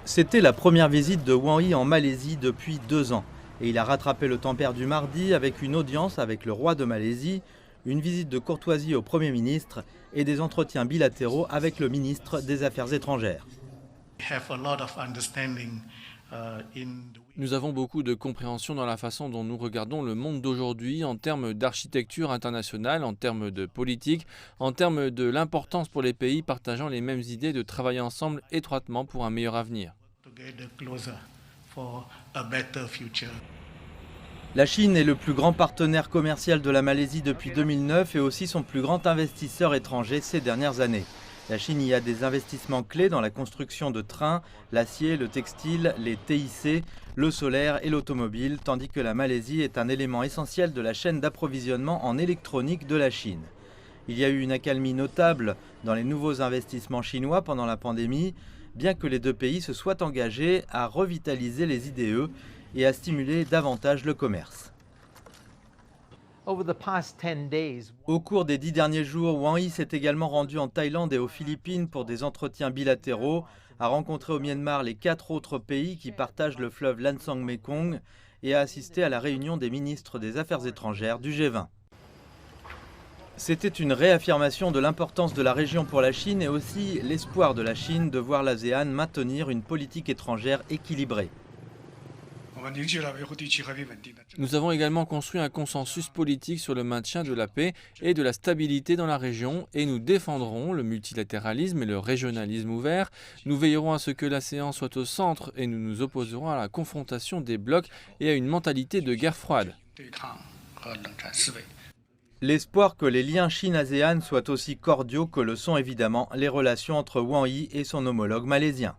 C'était la première visite de Wang Yi en Malaisie depuis 2 ans. Et il a rattrapé le temps perdu mardi avec une audience avec le roi de Malaisie, une visite de courtoisie au Premier ministre et des entretiens bilatéraux avec le ministre des Affaires étrangères. Nous avons beaucoup de compréhension dans la façon dont nous regardons le monde d'aujourd'hui en termes d'architecture internationale, en termes de politique, en termes de l'importance pour les pays partageant les mêmes idées de travailler ensemble étroitement pour un meilleur avenir. La Chine est le plus grand partenaire commercial de la Malaisie depuis 2009 et aussi son plus grand investisseur étranger ces dernières années. La Chine y a des investissements clés dans la construction de trains, l'acier, le textile, les TIC, le solaire et l'automobile, tandis que la Malaisie est un élément essentiel de la chaîne d'approvisionnement en électronique de la Chine. Il y a eu une accalmie notable dans les nouveaux investissements chinois pendant la pandémie, bien que les deux pays se soient engagés à revitaliser les IDE et à stimuler davantage le commerce. Au cours des 10 derniers jours, Wang Yi s'est également rendu en Thaïlande et aux Philippines pour des entretiens bilatéraux, a rencontré au Myanmar les 4 autres pays qui partagent le fleuve Lansang-Mekong et a assisté à la réunion des ministres des Affaires étrangères du G20. C'était une réaffirmation de l'importance de la région pour la Chine et aussi l'espoir de la Chine de voir l'ASEAN maintenir une politique étrangère équilibrée. Nous avons également construit un consensus politique sur le maintien de la paix et de la stabilité dans la région et nous défendrons le multilatéralisme et le régionalisme ouvert. Nous veillerons à ce que l'ASEAN soit au centre et nous nous opposerons à la confrontation des blocs et à une mentalité de guerre froide. L'espoir que les liens Chine-ASEAN soient aussi cordiaux que le sont évidemment les relations entre Wang Yi et son homologue malaisien.